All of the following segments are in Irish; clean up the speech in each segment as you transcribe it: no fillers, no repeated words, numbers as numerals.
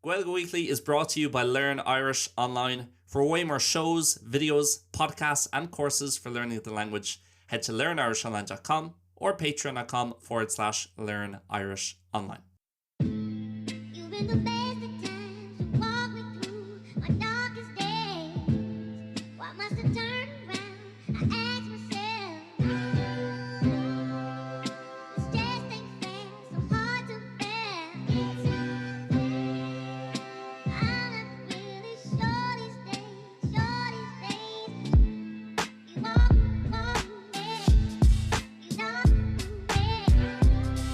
Gaeilge Weekly is brought to you by Learn Irish Online. For way more shows, videos, podcasts, and courses for learning the language, head to learnirishonline.com or patreon.com/learnirishonline. You've been the best of times, you walk me through my darkest days. Why must I turn around? I ask myself. This just ain't fair, so hard to bear. I'm not really sure these days. You walk me, you don't me.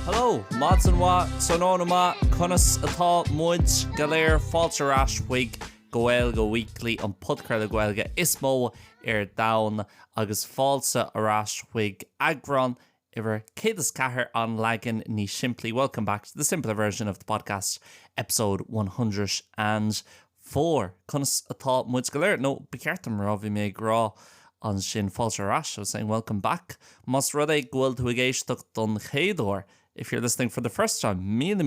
Hello, mods and what, sononoma, conas atá muid galéir fáilte ras chuig Gaeilge Weekly an podcraile Gaeilge is mó dhaoine agus fáilte ras chuig agran iver céadas cathair an leagan ní simplí. Welcome back to the simpler version of the podcast, episode 104. Conas atá muid galéir. No, becertam ra bhí mé grá an sin fáilte ras. I was saying welcome back. Mas rud é gúil tú éisteacht don chéadúir. If you're listening for the first time, míle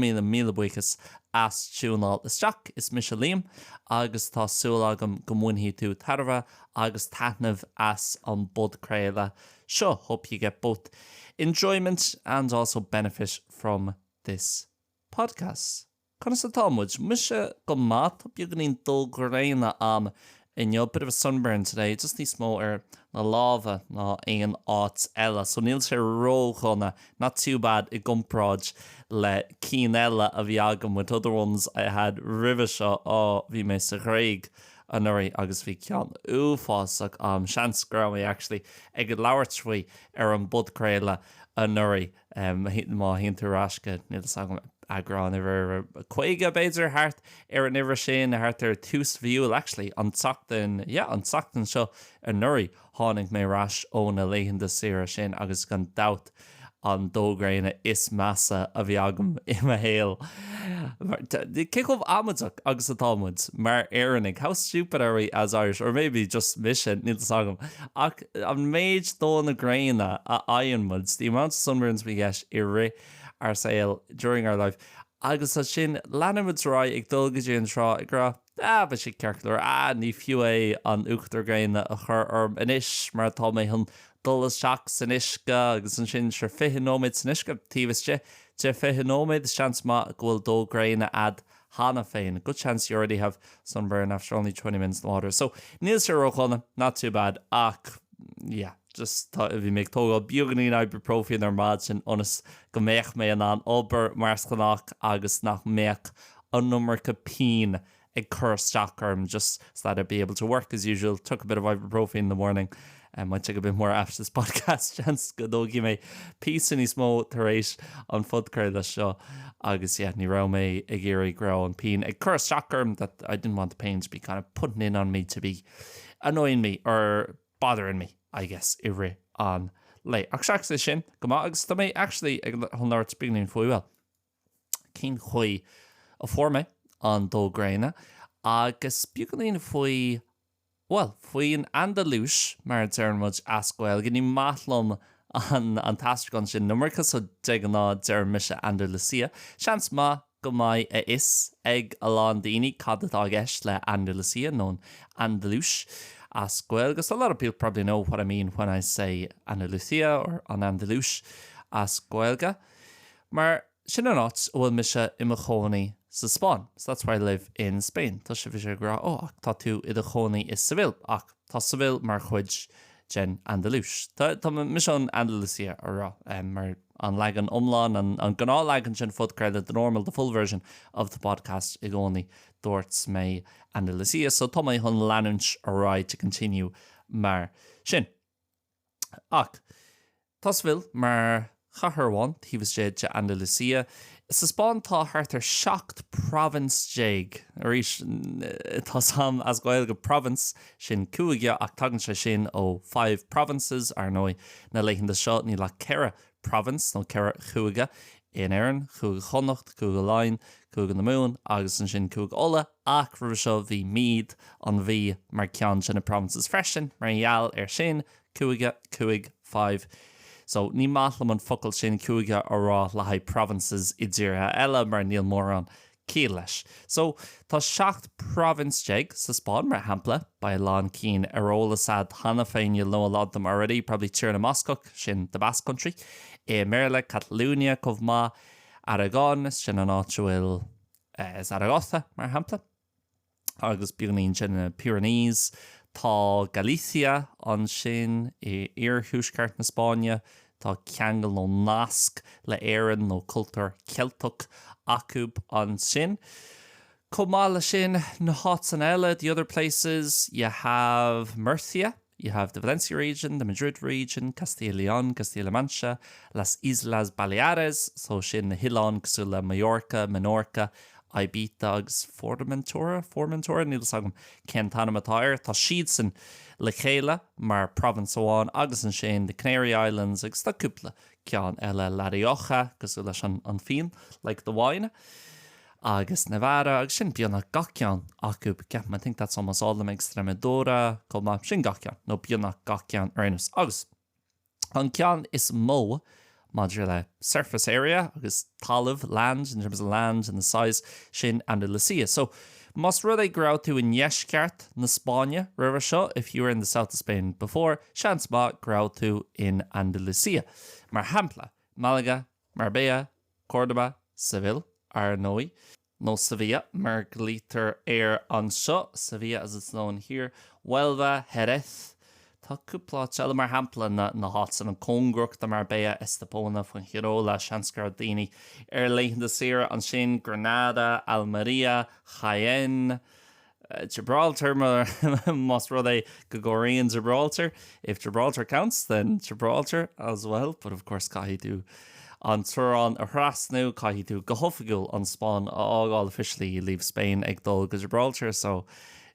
buchas as túnál isteach is liam agus tá súlagam go mhainfí tú tarfa agus tatnamh as an bud craile. Sure, hope you get both enjoyment and also benefit from this podcast. Conas atá muid, mise go maith up you ganín dul gréine am in your bit of a sunburn today, just ní smó na lava na ein áit eile. So níl sé róchana, not too bad I gcomhpháirtíocht le cín eile a bhí agam with other ones I had ribh seo bhí mé sa ghréig an nuirí agus bhí ceann uafásach seans gra mé actually ag go labhairt faoi an bud craile an nuirí má hionn tú rasca níl sagam agrán iver chuige beidir hart an iver sin a hart tús bhíúil actually an tsachtain seo an nuirí tháinig mé ras ón a léhann de sira sin agus gan doubt an dógréine is massa a bhí agam imime héal. Kickoff amadach agus atá muid mar éannig. How stupid are we as Irish? Or maybe just mission, níl sagam. Ach an méid dó na gréine a aon muds. The amount of sunburns we get ri our sale during our life. Agus a sin leanúint rá ag dulga dé an srá ag gra ba si cearclúir ní fiú é an uachtar gréine a chur orm inis mar tá mé hun dullas seach san isca agus an sin se fihinóid san isca tíhaiste de fihinóid chance má ghfuil dó gréine ad hana féin. Good chance you already have sunburn after only 20 minutes in the water. So níl sé róchana, not too bad. Ach, yeah. Just if you make toga bioganín ibuprofen ar mad sin onas go méach mé an ober marscanach agus nach méach an number capine ag cur stackarm just so that I'd be able to work as usual. Took a bit of ibuprofen in the morning and might take a bit more after this podcast chance go dó gi mé peace ní smó taréis an fudcur le seo agus ní ra mé ag géirí grá an pin ag cur stackarm that I didn't want the pain to be kind of putting in on me to be annoying me or bothering me, I guess, iri an lei. Ach seach sé sin, go má agus tá mé actually ag honnáir spignin faoi well. Cín chuí a forme an dógréine agus buganín faoi, well, faoi an Andalúis mar dearmid as Gaeilge ní mathlum an tastragan sin numarcha so deag ná dearmise Andalusia. Seans má go mai is ag a lán daoine cad atá gceist le Andalusia nó Andalúis as Gaeilge. So a lot of people probably know what I mean when I say Andalusia or an Andalúis as Gaeilge. Mar sin an áit bhfuil mise imime chónaí sa Spáin. So that's why I live in Spain. Tá sé bhí sé gra, ach tá tú i do chónaí is Seville. Ach tá Seville mar chuid gen Andalúis. Tá mis an Andalusia ar mar an leagan omláin an Gnáthleagan sin fudcréile the normal, the full version of the podcast ag only dúirt mé Andalusia. So tá mé chun leanúint ará to continue mar sin. Ach, tá Seville mar chathirháin tíbhas de Andalusia. Sa Spáin tá thart ar 7 province déag. Arís tá sam as Gaeilge province sin cúige ach tagann sé sin ó 5 provinces ar nói na leichen de seo ní le ceire province nó ceire chuige in Éireann, chuige Connacht, chuige Lein, chuige na Mún agus an sin chuige Ola ach ru seo bhí míad an bhí mar ceann sin na provinces freisin mar gheall ar sin chuige 5. So ní maithlam an focail sin cúige ará le haid provinces I ddíortha eile mar níl mór an cíleis. So tá 7 province jeig sa Spáin mar hampla ba lán cín arólas ad hana féin you'll know a lot of them already, probably tír na Moscow sin the Basque Country, Mérla, Catalunya, Cumhpháirtíocht, Aragon, sin an áitiúil Zaragoza mar hampla, agus bíonaín sin na Pyrenees, tá Galicia an sin iarthúsceart na Spáine, tá ceangal nó nasc le éireann nó cultúr Celtach acúb an sin. Comála sin na háts an eile, the other places, you have Murcia, you have the Valencia region, the Madrid region, Castilla y León, Castilla-La Mancha, las Islas Baleares, so sin na Hilán, Cosúla, Mallorca, Menorca, Ibiza agus Formentora, níl sagam Céantána matáir, tá siad san le chéile mar province óháin agus an sin the Canary Islands agus tá cúpla ceann eile La Rioja, Cosúla sin an fin, like the wine, agus Nevada, agus sin bíonna gach ceann acúb ceap, I think that's almost all them Extremadura, Colma, sin gach ceann, no bíonna gach ceann arnas. Agus, an ceann is mó, Madrid surface area, agus talamh land, in terms of land and the size, sin Andalusia. So, must really grow to in éasceacht na Spáine, river seo, if you were in the south of Spain before, chance ma grow to in Andalusia. Mar hampla, Malaga, Marbella, Córdoba, Seville, Arnoi, no Sevilla, mar glítar an seo, Sevilla as it's known here, Huelva, Jerez, tá cúpla teile mar hampla na háit san an cóngrach de Marbella, Estepona, Fuengirola, Seanscar daoine leighn de sira an sin Granada, Almería, Jaén, Gibraltar, must rud Gregorian Gibraltar. If Gibraltar counts, then Gibraltar as well, but of course caithú an Turan a hrasnú, caithú go hofigiúil an Spáin all officially leave Spain ag dul go Gibraltar, so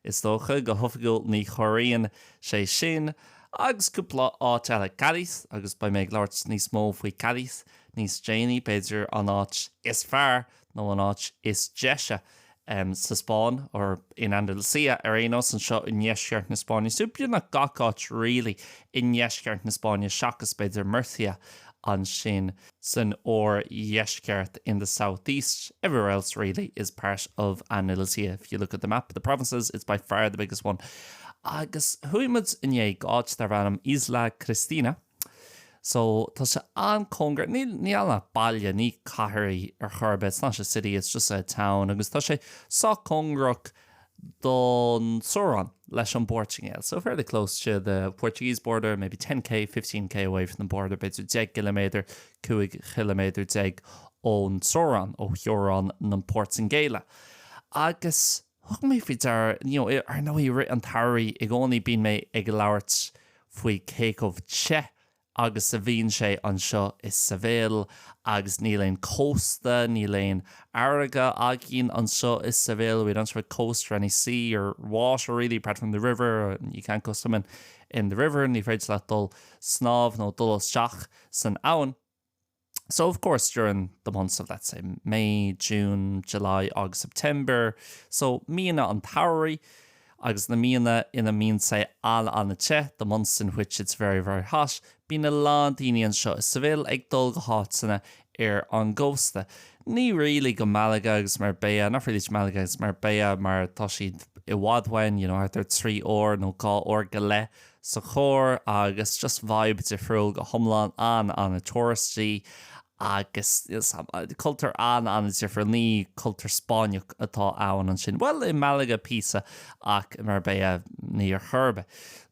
is dócha go hofigiúil ní choiríonn sé sin, agus cúpla áit eile Cádiz, agus ba méid láirt níos mó faoi Cádiz, níos déanaí beidir an áit is fearr nó an áit is deise sa Spáin or in Andalusia arénos an seo in éasceart na Spáine. So bíonna gach áit really in éasceart na Spáine seachas beidir Murcia an sin san or éasceart in the southeast. Everywhere else really is part of Andalusia. If you look at the map of the provinces, it's by far the biggest one. Agus huimid in é gáit dar bhanam Isla Cristina. So tá se an congra, ní alna bailile, ní cathirí churbe, it's not a city, it's just a town. Agus tá sé sa congrach don Soran leis an Portugal. So fairly close to the Portuguese border, maybe 10k, 15k away from the border, beidir 10 kilometre, 2 kilometre deag ón Soran, ó Huron na Portugal. Agus, thug mé fi dar, ar nó I rit an tairí ag only bín mé ag labhairt faoi céicomh che, agus a bhíonn sé an seo is Seville, agus ní léon costa, ní léon airga agin an seo is Seville. We don't have a coast or any sea or water really, apart from the river. You can't go swimming in the river, ní féidir le dul snáb nó dul isteach san abhainn. So, of course, during the months of, let's say, May, June, July, August, September, so míana an tairí, agus na míana ina mín say al an che, the months in which it's very, very hot, bína lá daoine an seo is Seville ag dul go hot sanna an gcósta. Ní really go Malaga agus Marbella, not really Malaga agus Marbella, mar tá siad I bhádhain, ar there 3 or nó 4 or go le sa chóir, agus just vibe difriúil go thomláin an a touristí, agus cultúr an difriúil ní cultúr Spáineach atá ann an sin. Well, in Malaga písa ach Marbella ní ar churbe.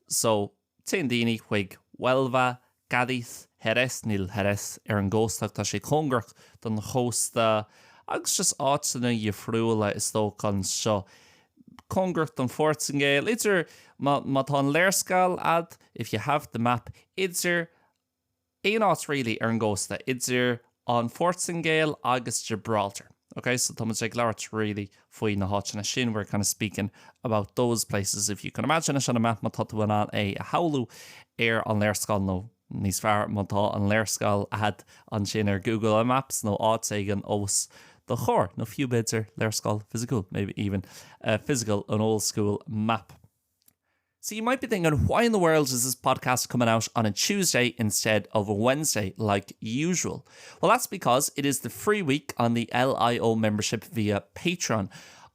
So, téan daoine chuig Huelva, Cádiz, Jerez, níl Jerez ar an ggósteach tá sé congrach don chósta, agus just áit sanna difriúla is tóg an seo. Congrach don Portugal, idir má tá an léirscáil ad, if you have the map, idir éon áit really ar an ggósta, idir an Portugal agus Gibraltar. Okay, so Thomas J. Larrett really faoi na háit na sin, we're kind of speaking about those places. If you can imagine it on a map, má tá tú an a howlú ar an léirscáil nó níos fearr má tá an léirscáil ad an sin ar Google Maps nó áit éigean os the chur, no few bits are léirscáil physical, maybe even physical, an old school map. So you might be thinking, why in the world is this podcast coming out on a Tuesday instead of a Wednesday like usual? Well, that's because it is the free week on the LIO membership via Patreon.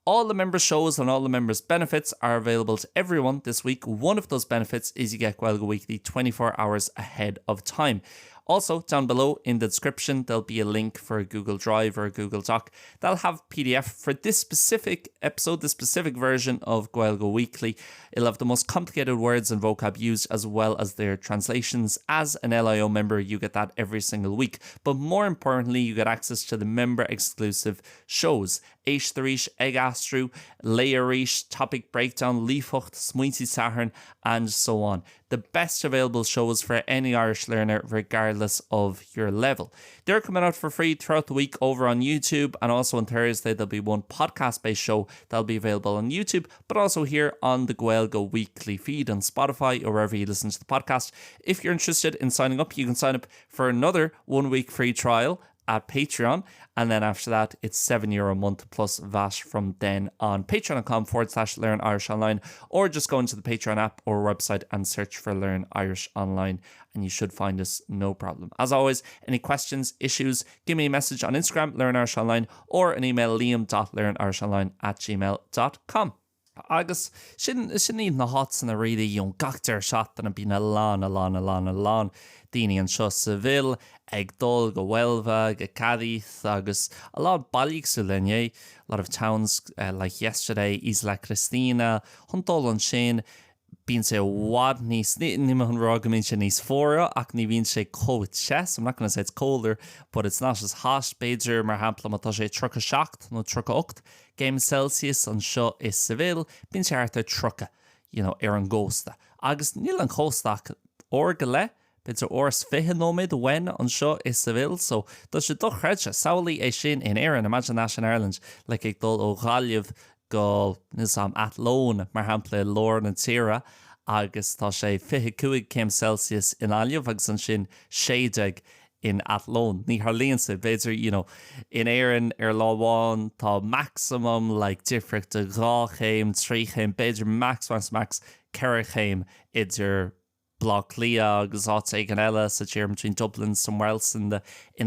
All the member shows and all the members' benefits are available to everyone this week. One of those benefits is you get Gaeilge Weekly 24 hours ahead of time. Also, down below in the description, there'll be a link for a Google Drive or a Google Doc. That'll have PDF for this specific episode, the specific version of Gaeilge Weekly. It'll have the most complicated words and vocab used as well as their translations. As an LIO member, you get that every single week. But more importantly, you get access to the member-exclusive shows. Éisteacht, Eipeasóid, leanúint, topic breakdown, líofa, speisialta, and so on. The best available shows for any Irish learner, regardless of your level. They're coming out for free throughout the week over on YouTube, and also on Thursday there'll be one podcast-based show that'll be available on YouTube, but also here on the Gaeilge Weekly feed on Spotify or wherever you listen to the podcast. If you're interested in signing up, you can sign up for another 1 week free trial at Patreon, and then after that it's €7 a month plus VAT from then on. Patreon.com/learnirishonline, or just go into the Patreon app or website and search for Learn Irish Online and you should find us, no problem. As always, any questions, issues, give me a message on Instagram, Learn Irish Online, or an email, liam.learnirishonline@gmail.com. Agus sin iad na hots na riadaí an gach shot an bína lán daoine an seo sa bhil ag dul go Huelva go Cadiz agus a lot of balíochs a lot of towns like yesterday, Isla Cristina, Huntol an sin bín sé wad níos ní an rágamín sé níos fóra ach ní bhín sé cold chest. I'm not going to say it's colder, but it's not as hot. Beidir mar hampla mátá sé 37 nó 38 game Celsius an seo is civil, bín sé arta trucha, an ghosta. Agus níl an cóstach or go le, beidir oras 20 when an seo is civil, so does sé doch reidse saolaí é sin in Éireann, imagine that in Ireland, like ag dul ó Gaeilge go nisam Athlone mar hampla Lorne and Tira, agus tá sé 25 céim Celsius in Gaeilge agus an sin 60 in Athlone. Ní harlíonsa, beidir, in Éireann láháin tá maximum like difricht de 2 céim, 3 céim, beidir max 4 céim idir Línn agus áit an eile sa tíir between Dublin somewhere else in the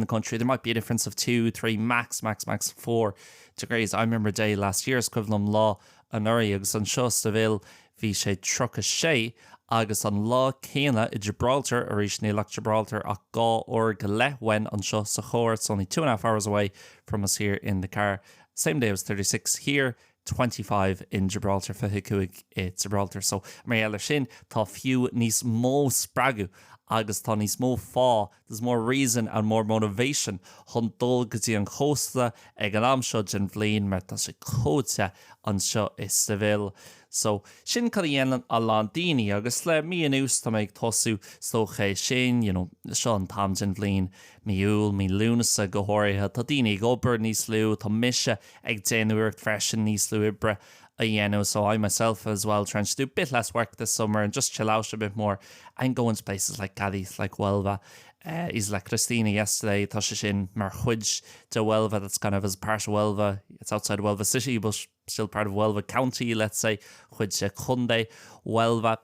country. There might be a difference of 2, 3, max 4 degrees. I remember a day last year scuibhlum lá an uirí agus an seo sa bhil bhí sé 36 agus an lá céine I Gibraltar a rís nílach Gibraltar ach 2 or go le when an seo sa chóir. It's only 2.5 hours away from us here in the car. Same day it was 36 here, 25 in Gibraltar, 25 in Gibraltar. So mBéarla sin tá fiú níos mó spragu agus tá níos mó fá. There's more reason and more motivation chun dul go dtí an chósta ag an amseo den bhliain mar tá sé cóte an seo is sa bhil. So sin cad dhéanann a lán daoine agus le mí an ús tá méid tosú stóché sin, seo an tam den bhliain miúil mí lúnasa go háirithe tá daoine ag obair níos lú, tá mise ag déanúirt freisin níos lú ibre a dhéanamh. So I myself as well trying to do a bit less work this summer and just chill out a bit more and go into places like Cadiz, like Huelva. Isla Cristina yesterday, tá sé sin mar chuid de Huelva, that's kind of as part of Huelva. It's outside Huelva city, but still part of Huelva county, let's say. Chuid sé Chunde, Huelva.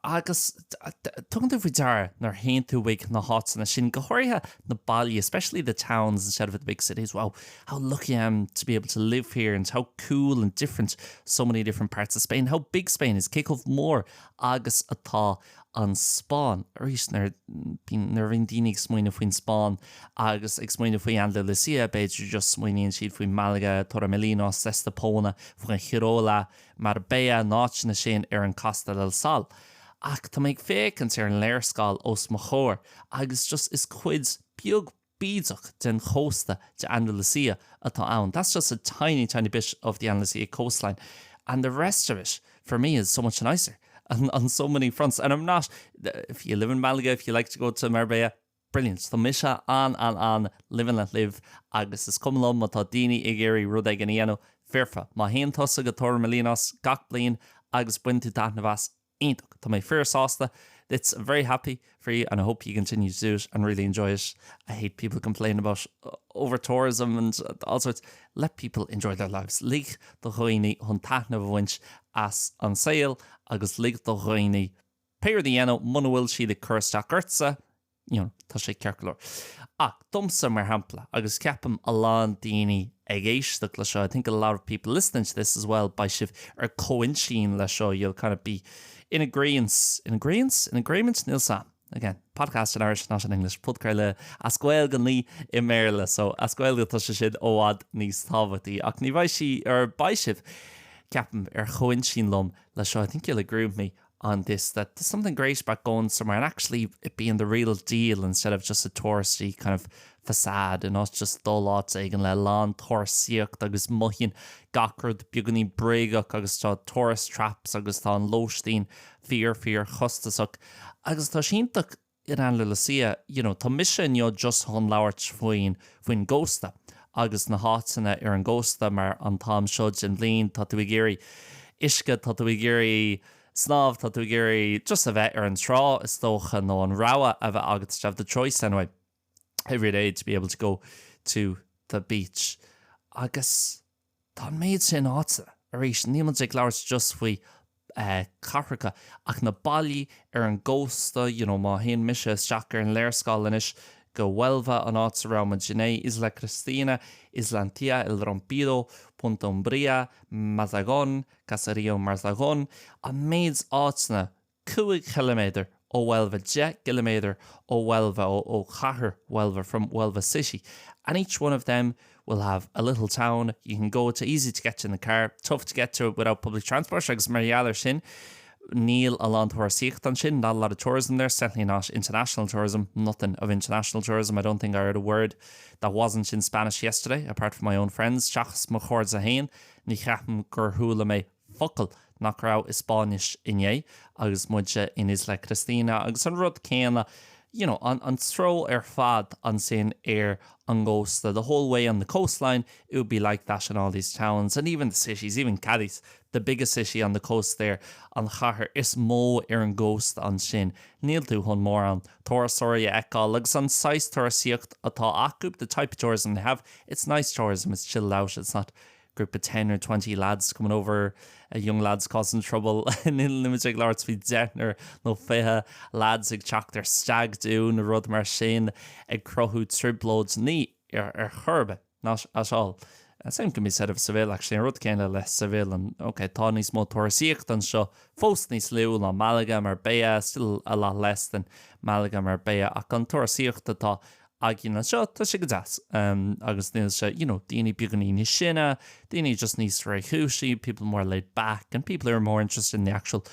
Agus tugan tú bhí nar haon tú wig na hots na sin go háirithe na bailí, especially the towns instead of the big cities. Wow, how lucky I am to be able to live here and how cool and different so many different parts of Spain. How big Spain is. Kick off more agus atá an Spáin. Rís nar bhín daoine smuoine faoin Spáin agus ag smuoine faoin Andalúis, beidir just smuoineann siad faoin Málaga, Torremolinos, Estepona, faoin Girola, Marbella, náit na sin ar an Costa del Sol. Ach tá méid fécinn ar an léirscáil os mo chóir agus just is cuid beag bídeach den chósta de Andalusia atá ann. That's just a tiny bit of the Andalusia coastline. And the rest of it, for me, is so much nicer on so many fronts. And I'm not, if you live in Malaga, if you like to go to Marbella, brilliant. Tá mise an, live and let live. Agus is cumlum atá daoine ag éirí rud ag an dhéanamh fearfa. Má haon tosa go Torremolinos gach bliain agus buinte dath na bheas ionach. Tá mé fear sásta I'm very happy for you, and I hope you continue to do it and really enjoy it. I hate people complaining about over tourism and all sorts. Let people enjoy their lives. Líoch do dhaoine chun taithne bhaint as an saoil, agus líoch do dhaoine péir dhéanamh muna bhfuil siad ag cursteach gurtsa, tá sé cearclór. Ach, dumsa mar hampla, agus ceapam a lán daoine ag éisteacht le seo. I think a lot of people listening to this as well, by sibh coinsin le seo, you'll kind of be in agreement, Neil Sam. Again, podcast in Irish, not in English. Put Gaeilge Weekly in mBéarla. So Gaeilge tá sé siad óad níos tábhachtí. Ach ní bhaid si by sibh ceapam coinsin lom le seo. I think you'll agree with me on this, that there's something great about going somewhere and actually it being the real deal instead of just a touristy kind of facade and not just dul áit ag an le lán thosaitheoicht agus moille gachar beagnaí bréagach agus tá tourist traps agus tá an lóistín fear chustasach agus tá sinntaach in Andalúis, tá mise just chun labhairt faoin gcósta agus na hátainna ar an gcósta mar an tám seoid in linn tá tú ag géirí éasca tá tú ag géirí snáb tá tú ag géirí just a bheith ar an trá is dócha nó an ráha a bheith agat to have the choice anyway every day to be able to go to the beach. Agus tá méid sin áta arís níman ag labhairt just faoi Cathracha ach na bailí ar an gcósta, má haon mise isteach ar an léirscáil inis go bhfuilbh an áit rá man Giné, Isla Cristina, Islantia, El Rompido, Punta Umbria, Mazagón, Caserío Marzagón, a méid áitna 2 kilometer ó bhfuilbh 10 kilometer ó bhfuilbh ó chathair bhfuilbh from Bhfuilbh City. And each one of them will have a little town. You can go to, easy to get to in the car, tough to get to without public transport. Agus mBéarla sin, níl a lán thosaitheoicht an sin, not a lot of tourism there, certainly not international tourism, nothing of international tourism. I don't think I heard a word that wasn't in Spanish yesterday, apart from my own friends. Seachas mo chóir a hain, ní cheapam gur thula mé focail nach rá is Spáis inné, agus muide in Isla Cristina, agus an rud céanna, on throw fad on sin air on ghost the whole way on the coastline. It would be like that in all these towns and even the cities, even Cadiz, the biggest city on the coast there on Chahar is mo an ghost on sin. Níl tú hon mór an thosaitheoirí eáil agus an sais thosaitheoicht atá acu, the type of tourism they have. It's nice tourism, it's chilled out, it's not group of 10 or 20 lads coming over, young lads causing trouble in limited lards fi deitner no feha lads ag teach their stag do na rud mar sin ag crothú tribloads ní churbe, not at all. Same can be said of Seville actually, rud céine le Seville and okay, tá níos mó thosaitheoicht an seo, fós níos liú na Málaga, Marbella, still a lot less than Málaga, Marbella, ach an thosaitheoicht atá agin an seo, tá sé go deas. Agus níl sé, daoine beagnaí ní sinna, daoine just níos réithúisí, people more laid back, and people who are more interested in the actual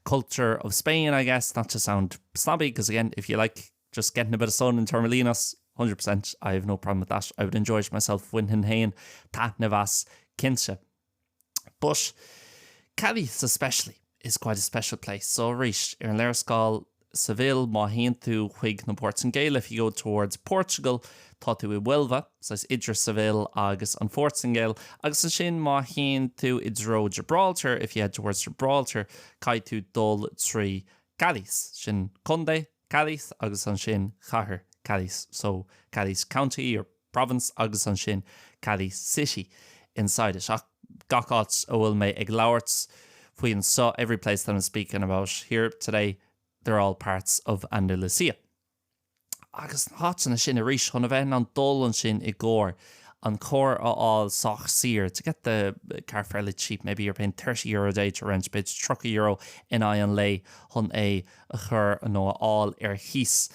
culture of Spain, I guess, not to sound snobby, because again, if you like just getting a bit of sun in Torremolinos, 100%, I have no problem with that. I would enjoy it myself when hain taithne bheas cinse. But Cadiz especially is quite a special place. So reached ar an léirscáil Seville, má haon tú chuig na Portugal. If you go towards Portugal, tá tú I Huelva, so it's Idra Seville agus an Portugal. Agus an sin má haon tú Idro Gibraltar. If you head towards Gibraltar, cai tú dul trí Cadiz. Sin Conde, Cadiz, agus an sin Chathair, Cadiz. So Cadiz County or province, agus an sin Cadiz City inside it. Gach áit a bhfuil mé ag labhairt faoin so every place that I'm speaking about here today, they're all parts of Andalusia. Agus hátainna sin a rís chun a bheith an dul an sin I gcóir an chóir all soch sear to get the car fairly cheap. Maybe you're paying €30 a day to rent, but it's €30 in an lei chun a chur nó all hís.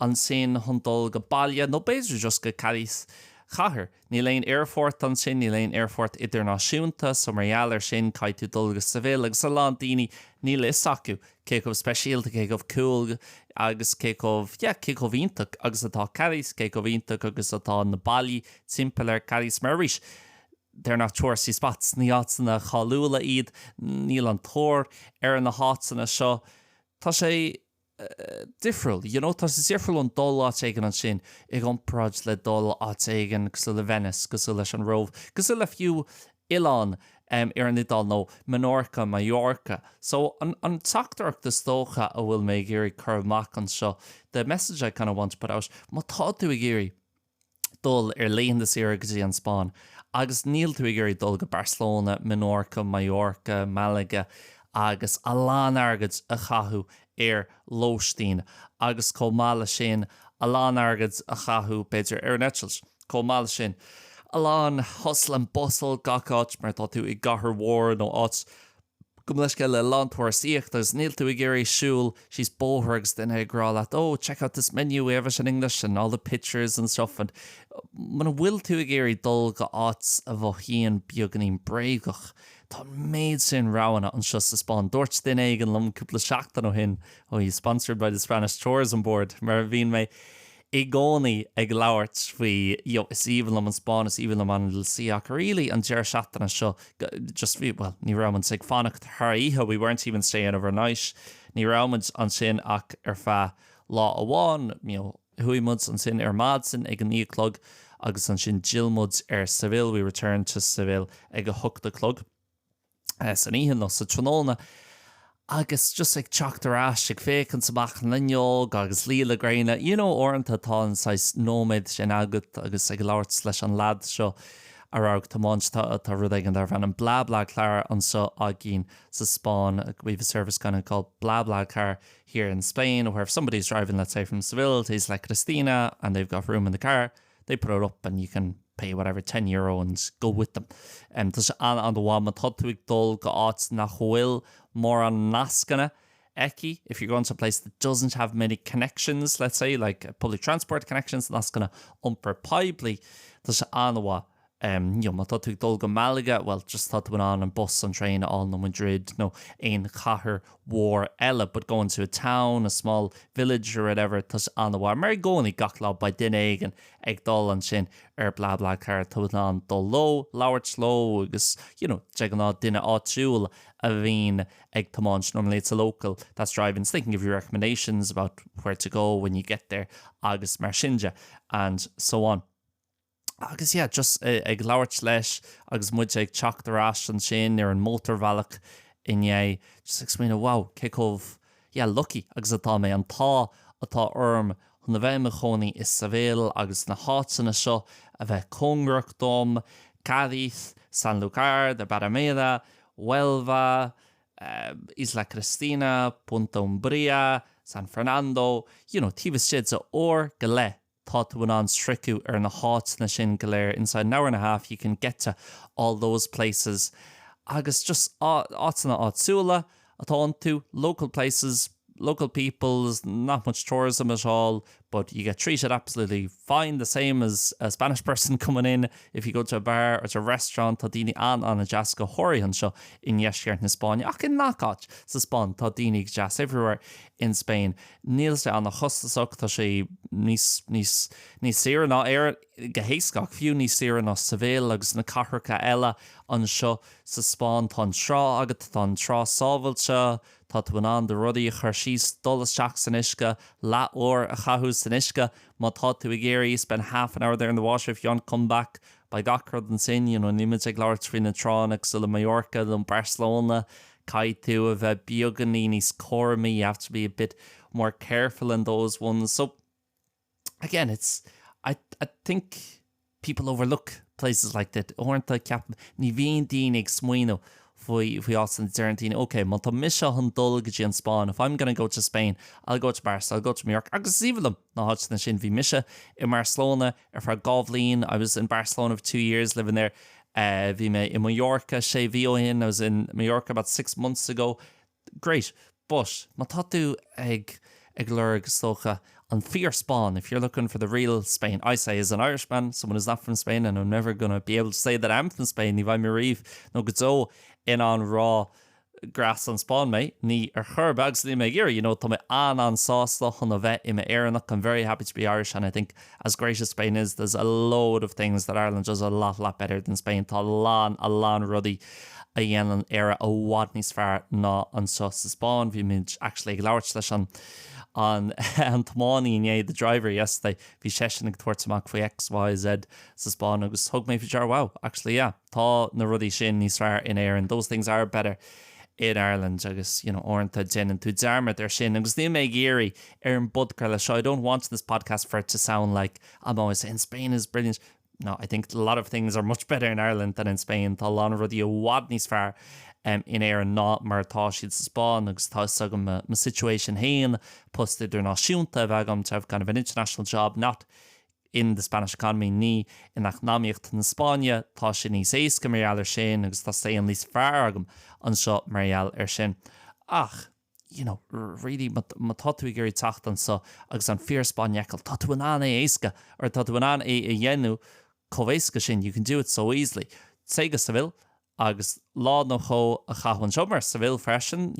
An sin chun dul go bailile, no beidir just go Cadiz Chathair. Ní léon airport an sin, ní léon airport idirnáisiúnta, so mBéarla sin cai tú dul go Seville, agus a lán daoine ní le acu, cé go speisialta, cé go cool, agus cé go bhíntach, agus atá Cadiz, cé go bhíntach, agus atá na bailí timpeall ar Cadiz mar rís. They're not touristy spots, ní átainna chaúla iad, níl an tóir ar na hátainna seo. Tá sé different, tá sé different an dul áit éigean an sin, ag an próid le dul áit éigean gus le Venice, gus leis an Rove, gus le fiú Ilan ar an Idal nó Menorca, Mallorca. So an tactarach de stócha a bhfuil mé géirí chumach an seo. The message I kind of want to put out, má tá tú i géirí dul leon de sira gotí an Spáin. Agus níl tú i géirí dul go Barcelona, Menorca, Mallorca, Malaga, agus a lán agad a chathú Lóistín, agus commála sin a lán agad a chathú beidir netils. Commála sin a lán hustle an bustle gach mar tá tú i gahar mhór nó áit gom leis le lántóiríocht agus níl tú i géirí siúil she's bóthragus den agrá leat, oh, check out this menu we have in English and all the pictures and stuff, and man bhfuil tú i géirí dul go áit a bhíon beagganín bréagach. Tá méid sin rána an seo sa Spáin. Dúirt den éigen lom cúpla seachtain ó hin. Oh, he's sponsored by the Spanish Tourism Board. Mar bhíon mé I gcónaí ag labhairt faoi, is even am an Spáin, is even am an Céadaoin an deir seachtainna seo. Just well, ní raibh an sig fannacht tharaíthe, we weren't even staying overnight. Ní raibh an sin ach ar feadh lá amháin, huaimid an sin ar madsin ag an níoclog, agus an sin gilmud ar Seville. We returned to Seville ag a thugta clog. San íhan nó sa tróna agus just ag teachtarrás ag fécinn samach an linneog agus líla gréine, orintanta tá an sais nóméid sin agat agus ag labhairt leis an lad seo arag tamáint tá rud ag an dar bhean an bla clara an so a gin sa Spáin. We have a service kind of called bla car here in Spain, where if somebody's driving, let's say from Seville to like Cristina, and they've got room in the car, they put it up and you can pay whatever €10 and go with them. Tá an the one tá tú ag dul go áit nach bhfuil mór an nascanna eki. If you're going to a place that doesn't have many connections, let's say like public transport connections, nascanna umper pibli, tá an má tá tú ag dul go Malaga, well, just tá tú an bus and train all no Madrid, no ein chathair war eile, but going to a town, a small village or whatever, tá an mar gcónaí gach lá by duine éigen ag dul an sin ar bla car tá an dul ló, labhairt ló, agus, te an ná duine áitiúil a bhín ag tamáint. Normally it's a local that's driving, thinking of your recommendations about where to go when you get there, agus mar sinja, and so on. Agus just ag labhairt leis agus muid ag teachtarrás an sin ar an mótarmhealach inné, just explain, wow, cécómh, lucky agus atá mé an atá orm chun na bheith me chonaí is Seville agus na hátainna seo a bheith congrach dom, Cádiz, Sanlúcar, de Barrameda, Huelva, Isla Cristina, Punta Umbría, San Fernando, tíbhas siad sa go le tá tú an stricu ar na hátainna sin go léir. Inside an hour and a half you can get to all those places. Agus just átainna áitiúla atá tú, local places, local peoples, not much tourism at all, but you get treated absolutely fine, the same as a Spanish person coming in. If you go to a bar or to a restaurant, tá daoine an a jazz go háirithe seo in yeisceart na Spáin. Ach in nacháit sa Spáin tá daoine ag jazz everywhere in Spain. Níl sé an na chostasach tá sé níos saoire ná ar gohéascach fiú níos saoire ná Seville agus na catharcha eile an seo sa Spáin. Tá an trá agat, tá an trá sábhailte, tá tú an de rudaí a chuir síos dul isteach san uisce, leat a chathú san uisce, má tá tú i géirí, spend half an hour there in the washer if you want to come back by gacrod and sin, nímuid ag labhairt faoin na tránaach sa le Mallorca, le Barcelona, caiid tú a bheith beagganí níos cormaí. You have to be a bit more careful in those ones. So again, I think people overlook places like that. Orintha ceap ní bhíon daoine ag smaoinú faoi as an dearntíine. Okay, má tá mise an dul go dtí an Spáin. If I'm going to go to Spain, I'll go to Barcelona, I'll go to New York. Agus íbhlam na hátainna sin bhí mise in Barcelona ar feadh Gnáthleagan. I was in Barcelona for 2 years living there. Bhí me in Mallorca, sé bhíohin. I was in Mallorca about 6 months ago. Great. But má tá tú ag leir tócha an fear Spain. If you're looking for the real Spain, I say as an Irishman, someone who's not from Spain, and I'm never going to be able to say that I'm from Spain. Ní bhaid mé riomh nó go dó in an rá gras an Spáin mé, ní ar chur bags ní mé géir, tá mé an sásta chun a bheith ime éireannach. I'm very happy to be Irish, and I think as great as Spain is, there's a load of things that Ireland does a lot better than Spain. Tá a lán rudaí a dhéanann éire a bhhad níos fearr ná an seo sa Spáin. Bhí muid actually ag labhairt leis an Tománaí in the driver yesterday bhí sesin ag tuairteach faoi XYZ sa Spáin agus thug mé fiar wow actually yeah tá na rudí sin níos fearr in air and those things are better in Ireland agus orintha déanann tú dearmad ar sin agus ní mé géirí ar an budcar le seo. I don't want this podcast for it to sound like I'm always saying Spain is brilliant. No, I think a lot of things are much better in Ireland than in Spain. Tá lá rudí a bhhad níos fearr in air an ná mar tá siad sa Spáin agus tá sagam ma situation hain posted idir náisiúnta bheagam to have kind of an international job not in the Spanish economy ní in economiacht na Spáine tá sin níos éasca marall ar sin agus tá sé an lís fearr agam an seo marall ar sin ach really ma tá tú gurí tacht an so agus an fear Spáineacail tá tú an éasca or tá tú an dhéanú comhéasca sin you can do it so easily Séige sa bhfuil agus lá nó cho a chahann siomar sa bhfuil freisin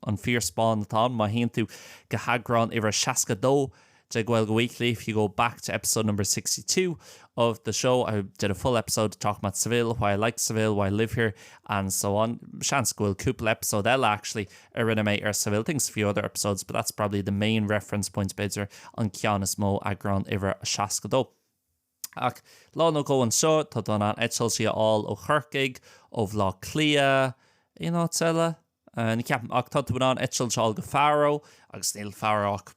an fear Spáin atá má híonn tú go hagrán iwwer 62 de Gaeilge Weekly. If you go back to episode number 62 of the show, I did a full episode talking about Seville, why I like Seville, why I live here, and so on. Seans gohfuil cúpla episode eile actually ar rinne mé ar Seville, things a few other episodes, but that's probably the main reference point beidir an ceannas mó agrán iwwer a 62. Ach, lá nó go an seo, tá don an eitiil si all ó churcaig, ó bhlá clia, teile, ní ceapan ach tá tú an eitiil seáil go Faro, agus níl Faroach,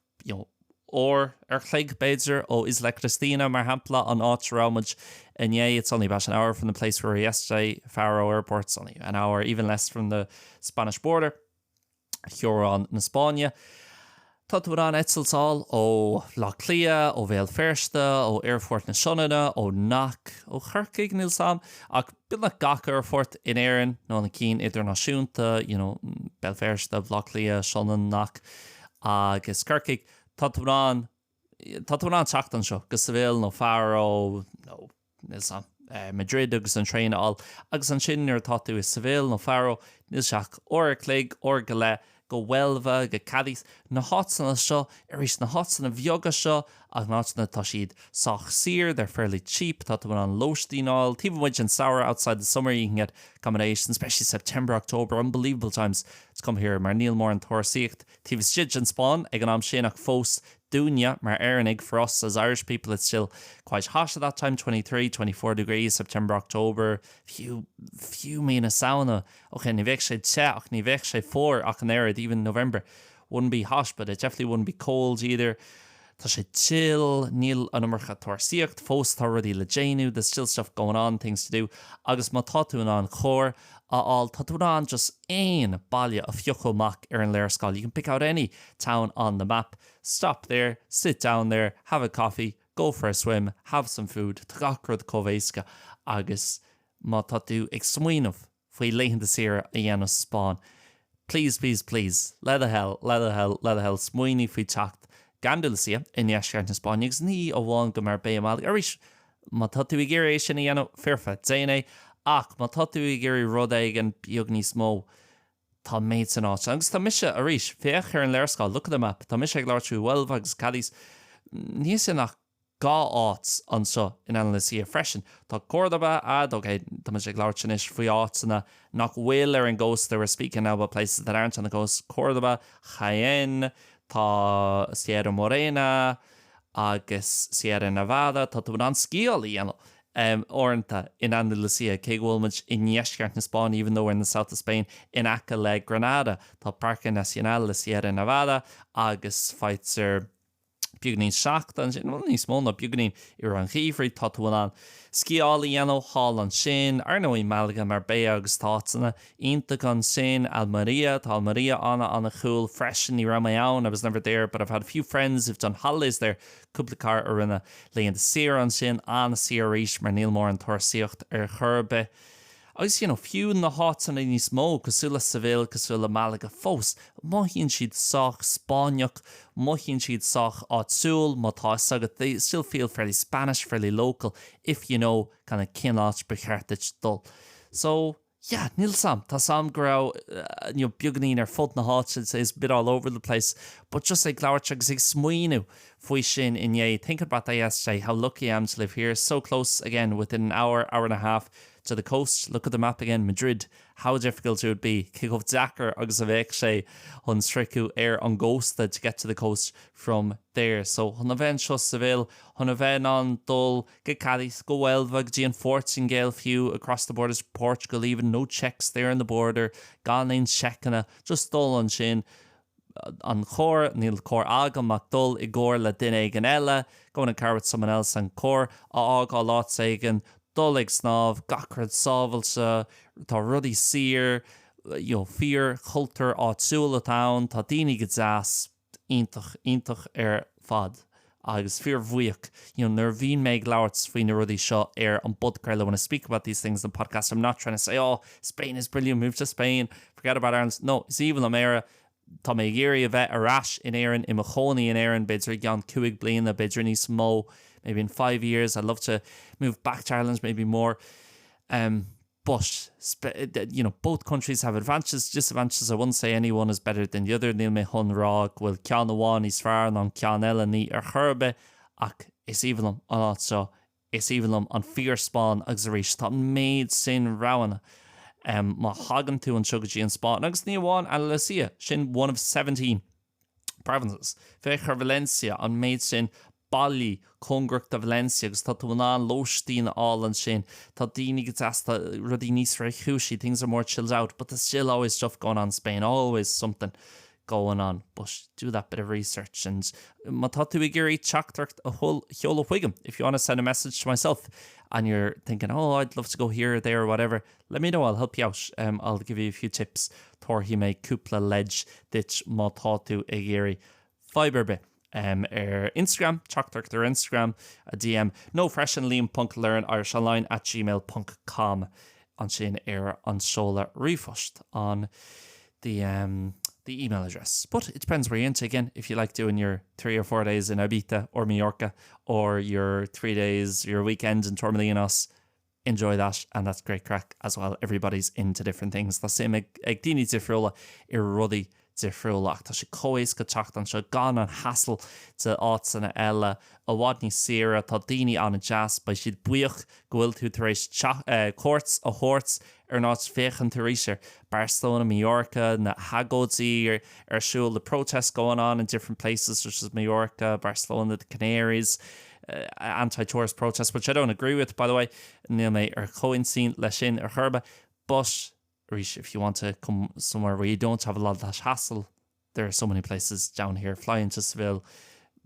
or chléig beidir ó Isla Cristina mar hampla an áit and yeah, it's only about an hour from the place where yesterday, Faro Airport's only an hour, even less from the Spanish border. Huron na Spáine. Tá tú an eitiiltáil ó Lá Clia, ó Bhéal Feirste, ó Airfort na Sionana, ó Nach, ó churcaig níl sam, ach bil na gach Airfort in Éireann, nó na cín idirnáisiúnta, Bhéal Feirste, Lá Clia, Sionan, Nach, agus churcaig. Tá tú an teacht an seo, go Seville, nó Faro, nó níl sam, Madrid agus an tréine all, agus an sin ar tá tú is Seville, nó Faro, níl seach or cléig, or go le, go Huelva, go Cádiz, na hotsanna seo, is na hotsanna bheoga seo, ach náitina tá siad soch sir, they're fairly cheap, tá tú an loistín all, even when it's sour outside the summer, you can get accommodations, especially September, October, unbelievable times to come here, mar níl mór an thosaitheoirt, tíbhas siad an Spáin, ag an am sin ach fós, Dúine, mar éannig for us as Irish people, it's still quite hot at that time, 23, 24 degrees, September, October, few mean a sauna. Okay, ní bheadh sé te, ach ní bheadh sé fór ach an airad, even November wouldn't be hot, but it definitely wouldn't be cold either. Tá sé chill, níl an umarcha thosaitheoirt, fós tá rudí le déanú, there's still stuff going on, things to do, agus má tá tú an chóir, all tá tú an just ein baile a fiochomach ar an léirscáil. You can pick out any town on the map, stop there, sit down there, have a coffee, go for a swim, have some food, tugakrad comhéasca, agus má tá tú ag smuoinmh faoi leitheanta sira a dhéanamh Spáin. Please, please, please, let the hell smuoinú faoi teacht Gandalsia in éasca na Spáin, agus ní ó bháin go mar béamáil aris má tá tú ag géir sin a dhéanamh fearfa déine ach má tá tú ag géirí rud ag an beag níos mó tá méid san áit. Agus tá mise aris féach ar an léirscáil, look at the map, tá mise ag leir trú Huelva agus Cádiz, níos sin nach gá áit an seo in Andalusia freisin. Tá Córdoba okay, tá mise ag leir sin is faoi áit sanna nach bhfuil ar an ghost, they were speaking now about places that aren't on the coast, Córdoba, Jaén, tá Sierra Morena, agus Sierra Nevada, tá tú an scíal í dhéanamh. Orintha in Andalusia, cé bhfuilmuid in éasca na Spáin, even though we're in the south of Spain, in Aca le Granada, tá Parque Nacional le Sierra Nevada, agus feitser beagnaín seacht an sin, níos mó na beagnaín ar an chiomhraí, tá tú an sciálaí dhéanamh, hall an sin, ar nó í Málaga, Marbella agus tásanna, ionta an sin, Almeria, tá Almeria anna chúl, freisin ní ra mé ann, I was never there, but I've had a few friends who've done holidays there, cúpla car ar rinne leon sir an sin, anna sir ríis, mar níl mór an thosaitheoirt ar churbe. Agus, fiú na hásanna níos mó, cosúla Seville, cosúla Málaga fós, má híonn siad soch Spáineach, má híonn siad soch áitsúil, má tá sagad, they still feel fairly Spanish, fairly local, if you know, kind of cinát becheartid dul. So, yeah, níl sam, tá sam grau, beagnaín ar fud na háid, is a bit all over the place, but just like Laurach agus ag smuoinú faoi sin in think about that yesterday, how lucky I am to live here, so close, again, within an hour and a half, to the coast. Look at the map again, Madrid, how difficult it would be. Kick off Dakar agus a bheith sé hun stricu an Ghosta to get to the coast from there. So hun a bheith seo sa bhil, hun a bheith an dul, go Cádiz, go Huelva, go Gian Fortin Gael few across the borders to Portugal, even no checks there on the border, gan ein Ceisteanna, just dul an sin. An chur, níl chur agam mac dul I gcóir le duine ag an eile, going to car with someone else an chur, ág á lát éigen, dul ag snáb, gacrad sábailte, tá rudí sir, fear, culture áitsúil atá, tá daoine go deas, iontach fad. Agus fear bhuiach, nar bhín méid leabhart faoin na rudí seo an budcréile. When I speak about these things in the podcast, I'm not trying to say, oh, Spain is brilliant, move to Spain, forget about Ireland. No, it's even am éire. Tá mé géirí a bheith arás in éireann, I mo chónaí in éireann, beidir gan 2 bliana, beidir níos mó, maybe in 5 years. I'd love to move back to Ireland, maybe more. But, both countries have advantages, disadvantages. I wouldn't say anyone is better than the other. Níl mé chun rá, bhfuil ceann amháin níos fearr ná ceann eile ní ar churbe, ach is even an áit seo, is even an fear spáin agus a rís. Tá méid sin ráhanna. Má hagan tú an sugadtí an Spáin agus ní bháin Andalusia, sin one of 17 provinces. Fechar Valencia an méid sin Bali, Congrach de Valencia, agus tá tú an lóistín all an sin. Tá daoine go teasta rudí níos ra chúisí, things are more chilled out, but there's still always stuff going on in Spain, always something going on. But do that bit of research. And má tá tú I géirí teachtarcht a whole cheola chuigim. If you want to send a message to myself and you're thinking, oh, I'd love to go here or there or whatever, let me know, I'll help you out. I'll give you a few tips. Torhi me cúpla ledge dit má tá tú I géirí fiberbe. Instagram, teachtarcht ar Instagram, a DM, no fresh and liam.learnirishonline @gmail.com an sin an sola rifost on the email address. But it depends where you're into. Again, if you like doing your 3 or 4 days in Ibiza or Mallorca, or your 3 days, your weekend in Torremolinos, enjoy that, and that's great crack as well. Everybody's into different things. The same ag daoine difriúla I rudí difriúlaach. Tá sé éasca teacht an seo gan an hassle to áit sanna eile a bhád ní sira, tá daoine an a jazz ba siad buíoch gohfuil tú tar éis courts a horts not féchan tar éisir Barcelona, Mallorca, na hagóidí siúil the protests going on in different places such as Mallorca, Barcelona, the Canaries, anti-tourist protests, which I don't agree with, by the way. Níl mé choinsín le sin churbe, but if you want to come somewhere where you don't have a lot of that hassle, there are so many places down here. Fly into Seville,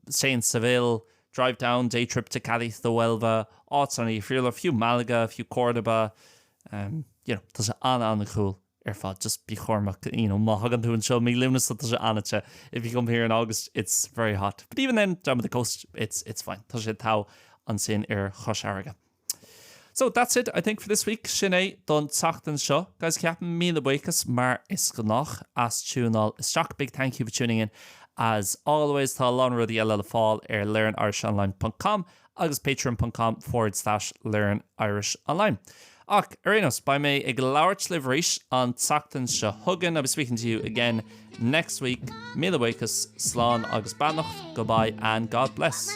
stay in Seville, drive down, day trip to Cádiz, the Huelva, áitsana friúil, a few Malaga, a few Cordoba. Tá sé an cool fad, just be chormach, má hagan tú an seo mí limnas tá sé anate. If you come here in August, it's very hot. But even then, down at the coast, it's fine. Tá sé tá an sin chos airge. So that's it, I think, for this week. Sin don teachtain seo. Guys, ceapan míle buchas mar is go nach as túnál isteach. Big thank you for tuning in. As always, tá lán rudí eile le fáil learnirishonline.com agus patreon.com/learnirishonline. Ach, Arinos, by me, ag labhairt livréis an teachtain seo hugan. I'll be speaking to you again next week. Míle buchas, slán agus banach. Goodbye and God bless.